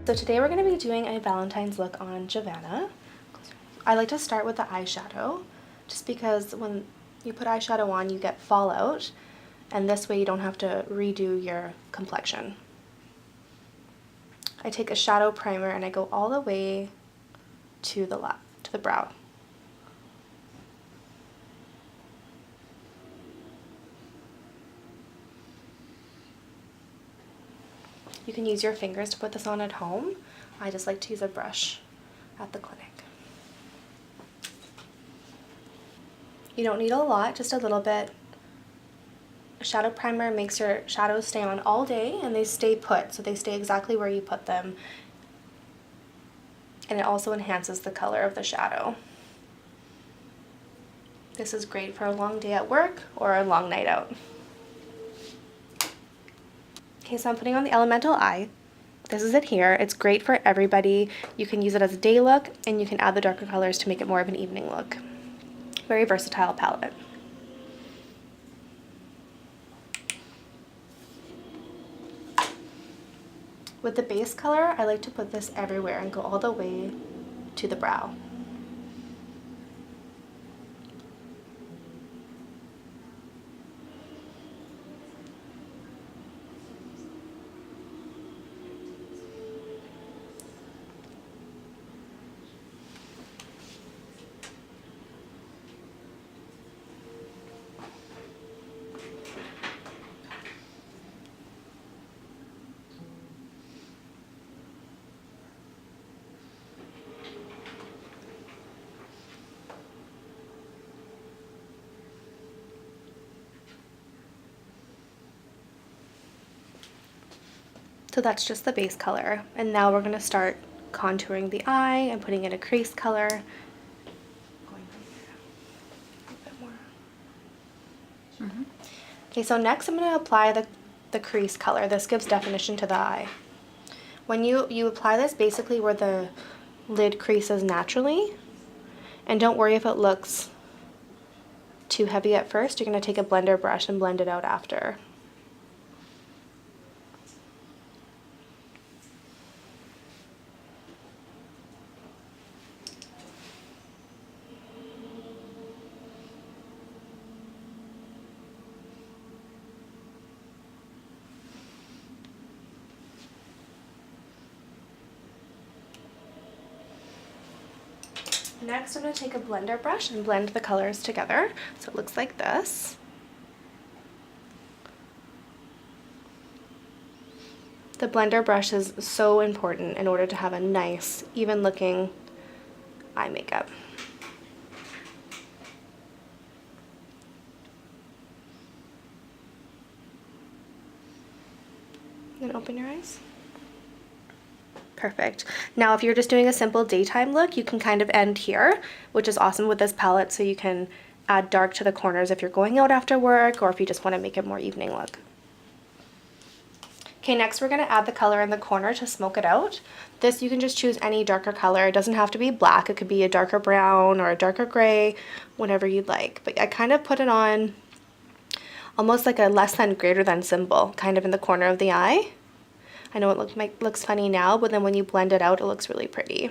So today we're going to be doing a Valentine's look on Giovanna. I like to start with the eyeshadow, just because when you put eyeshadow on you get fallout, and this way you don't have to redo your complexion. I take a shadow primer and I go all the way to the brow. You can use your fingers to put this on at home. I just like to use a brush at the clinic. You don't need a lot, just a little bit. A shadow primer makes your shadows stay on all day and they stay put, so they stay exactly where you put them. And it also enhances the color of the shadow. This is great for a long day at work or a long night out. Okay, so I'm putting on the Elemental Eye. This is it here. It's great for everybody. You can use it as a day look, and you can add the darker colors to make it more of an evening look. Very versatile palette. With the base color, I like to put this everywhere and go all the way to the brow. So that's just the base color, and now we're going to start contouring the eye and putting in a crease color. Going from here, a bit more. Okay, so next I'm going to apply the crease color. This gives definition to the eye. When you apply this basically where the lid creases naturally, and don't worry if it looks too heavy at first. You're going to take a blender brush and blend it out after. Next, I'm going to take a blender brush and blend the colors together so it looks like this. The blender brush is so important in order to have a nice, even looking eye makeup. And open your eyes. Perfect. Now if you're just doing a simple daytime look, you can kind of end here, which is awesome with this palette, so you can add dark to the corners if you're going out after work or if you just want to make it more evening look. Okay, next we're going to add the color in the corner to smoke it out. This, you can just choose any darker color. It doesn't have to be black. It could be a darker brown or a darker gray, whatever you'd like. But I kind of put it on almost like a less than greater than symbol, kind of in the corner of the eye. I know it looks funny now, but then when you blend it out, it looks really pretty.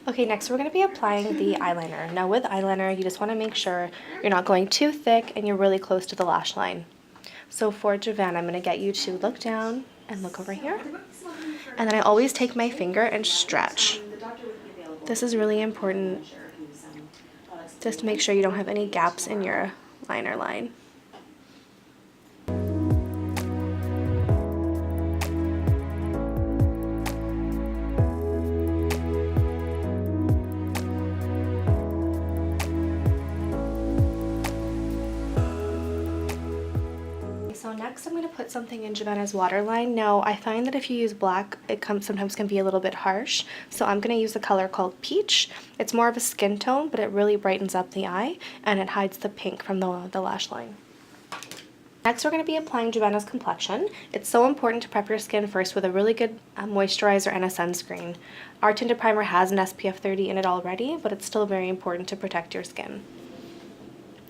Okay, next we're going to be applying the eyeliner. Now with eyeliner, you just want to make sure you're not going too thick and you're really close to the lash line. So for Giovanna, I'm going to get you to look down and look over here. And then I always take my finger and stretch. This is really important, just to make sure you don't have any gaps in your liner line. So next I'm going to put something in Giovanna's waterline. Now, I find that if you use black, it sometimes can be a little bit harsh. So I'm going to use a color called Peach. It's more of a skin tone, but it really brightens up the eye, and it hides the pink from the lash line. Next, we're going to be applying Giovanna's complexion. It's so important to prep your skin first with a really good moisturizer and a sunscreen. Our tinted primer has an SPF 30 in it already, but it's still very important to protect your skin.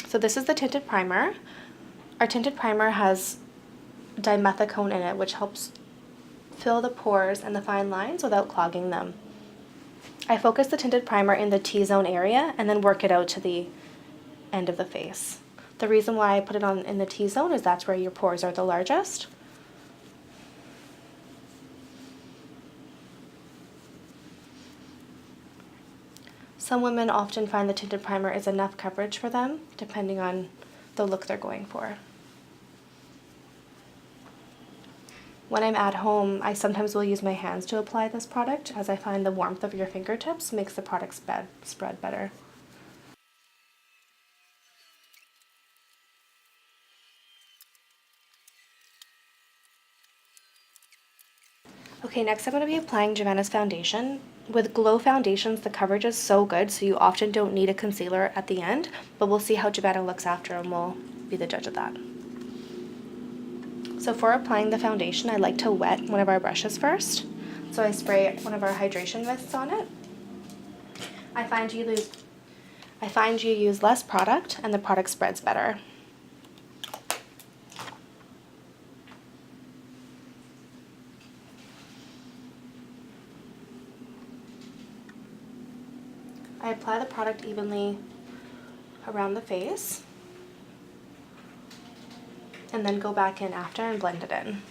So this is the tinted primer. Our tinted primer has dimethicone in it, which helps fill the pores and the fine lines without clogging them. I focus the tinted primer in the T-zone area and then work it out to the end of the face. The reason why I put it on in the T-zone is that's where your pores are the largest. Some women often find the tinted primer is enough coverage for them, depending on the look they're going for. When I'm at home, I sometimes will use my hands to apply this product, as I find the warmth of your fingertips makes the product spread better. Okay, next I'm going to be applying Giovanna's foundation. With glow foundations, the coverage is so good, so you often don't need a concealer at the end, but we'll see how Giovanna looks after, and we'll be the judge of that. So for applying the foundation, I like to wet one of our brushes first. So I spray one of our hydration mists on it. I find you use less product, and the product spreads better. I apply the product evenly around the face, and then go back in after and blend it in.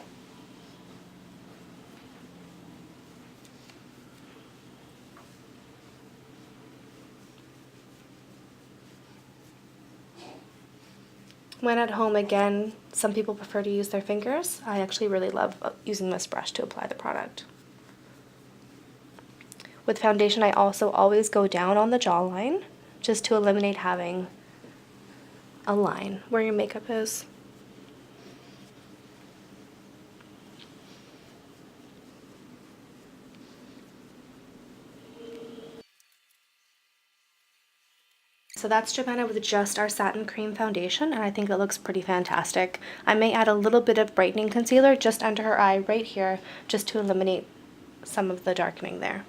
When at home, again, some people prefer to use their fingers. I actually really love using this brush to apply the product. With foundation, I also always go down on the jawline, just to eliminate having a line where your makeup is. So that's Giovanna with just our satin cream foundation, and I think it looks pretty fantastic. I may add a little bit of brightening concealer just under her eye right here, just to eliminate some of the darkening there.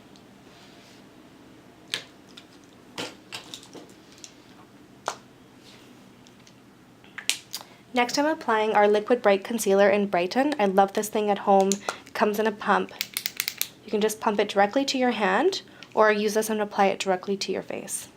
Next, I'm applying our Liquid Bright Concealer in Brighten. I love this thing at home. It comes in a pump. You can just pump it directly to your hand, or use this and apply it directly to your face.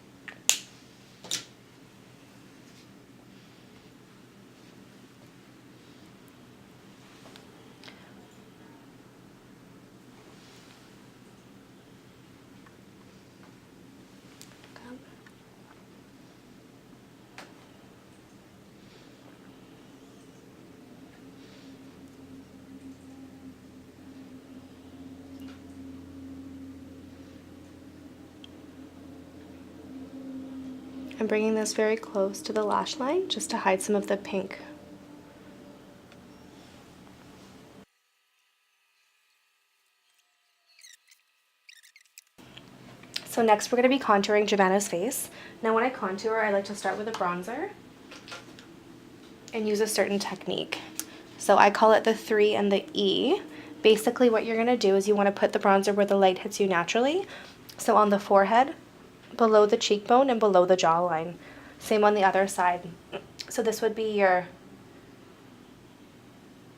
I'm bringing this very close to the lash line just to hide some of the pink. So next we're going to be contouring Giovanna's face. Now when I contour, I like to start with a bronzer and use a certain technique. So I call it the 3 and the E. Basically what you're going to do is you want to put the bronzer where the light hits you naturally. So on the forehead, below the cheekbone, and below the jawline. Same on the other side. So this would be your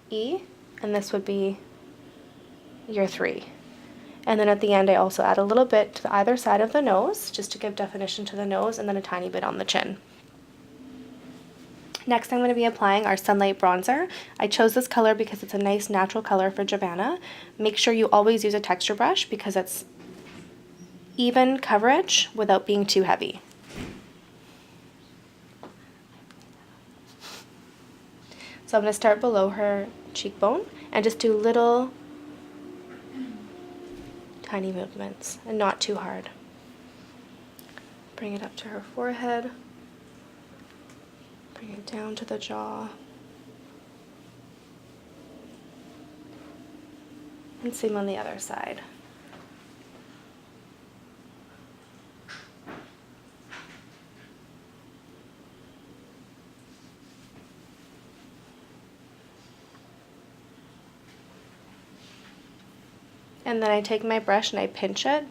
E, and this would be your 3. And then at the end I also add a little bit to either side of the nose, just to give definition to the nose, and then a tiny bit on the chin. Next I'm going to be applying our Sunlight Bronzer. I chose this color because it's a nice natural color for Giovanna. Make sure you always use a texture brush because it's even coverage without being too heavy. So I'm going to start below her cheekbone and just do little tiny movements and not too hard. Bring it up to her forehead, bring it down to the jaw. And same on the other side. And then I take my brush and I pinch it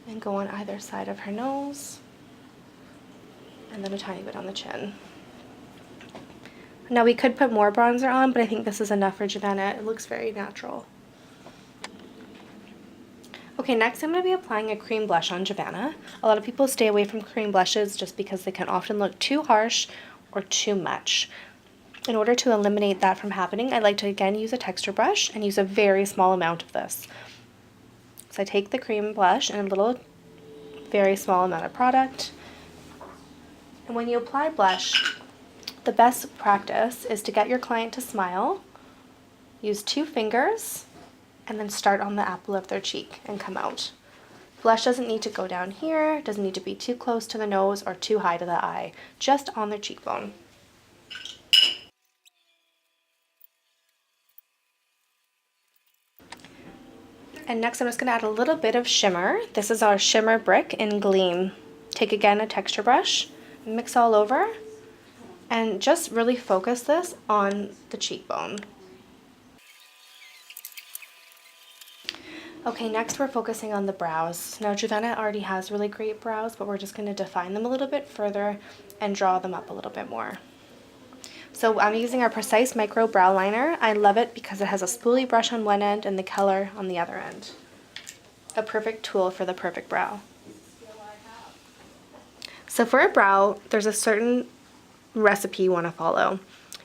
and go on either side of her nose. And then a tiny bit on the chin. Now we could put more bronzer on, but I think this is enough for Giovanna. It looks very natural. Okay, next I'm going to be applying a cream blush on Giovanna. A lot of people stay away from cream blushes just because they can often look too harsh or too much. In order to eliminate that from happening, I like to again use a texture brush and use a very small amount of this. So I take the cream blush and a little, very small amount of product. And when you apply blush, the best practice is to get your client to smile, use 2 fingers, and then start on the apple of their cheek and come out. Blush doesn't need to go down here, doesn't need to be too close to the nose or too high to the eye, just on their cheekbone. And next I'm just going to add a little bit of shimmer. This is our shimmer brick in Gleam. Take again a texture brush, mix all over, and just really focus this on the cheekbone. Okay, next we're focusing on the brows. Now Giovanna already has really great brows, but we're just going to define them a little bit further and draw them up a little bit more. So I'm using our Precise Micro Brow Liner. I love it because it has a spoolie brush on one end and the color on the other end. A perfect tool for the perfect brow. So for a brow, there's a certain recipe you want to follow.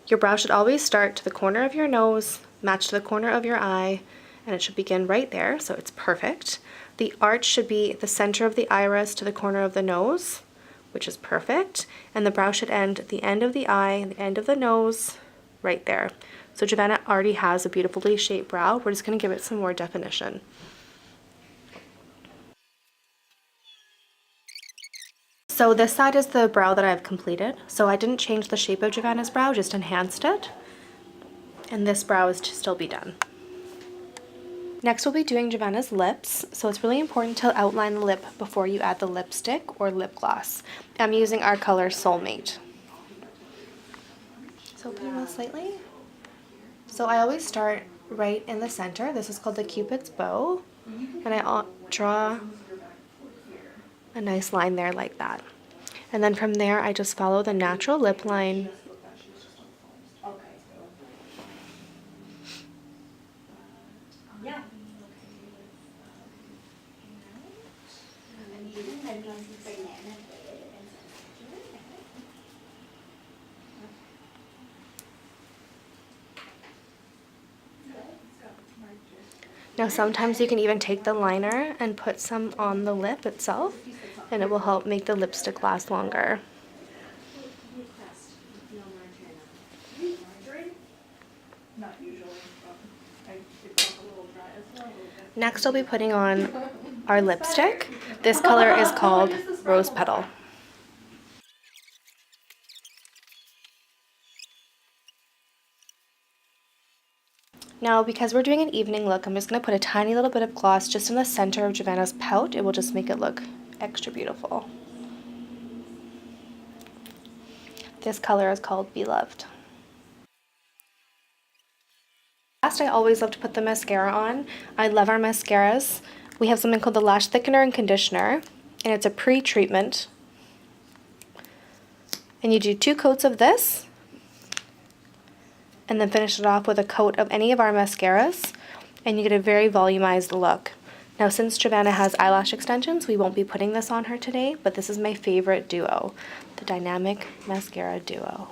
Your brow should always start to the corner of your nose, match to the corner of your eye, and it should begin right there, so it's perfect. The arch should be the center of the iris to the corner of the nose, which is perfect, and the brow should end at the end of the eye, the end of the nose, right there. So Giovanna already has a beautifully shaped brow. We're just going to give it some more definition. So this side is the brow that I've completed. So I didn't change the shape of Giovanna's brow, just enhanced it. And this brow is to still be done. Next we'll be doing Giovanna's lips, so it's really important to outline the lip before you add the lipstick or lip gloss. I'm using our color Soulmate. So open your mouth slightly. So I always start right in the center. This is called the Cupid's bow, and I draw a nice line there like that. And then from there I just follow the natural lip line. Now sometimes you can even take the liner and put some on the lip itself, and it will help make the lipstick last longer. Next I'll be putting on our lipstick. This color is called Rose Petal. Now, because we're doing an evening look, I'm just going to put a tiny little bit of gloss just in the center of Giovanna's pout. It will just make it look extra beautiful. This color is called Beloved. Last, I always love to put the mascara on. I love our mascaras. We have something called the Lash Thickener and Conditioner, and it's a pre-treatment. And you do 2 coats of this, and then finish it off with a coat of any of our mascaras, and you get a very volumized look. Now, since Giovanna has eyelash extensions, we won't be putting this on her today, but this is my favorite duo, the Dynamic Mascara Duo.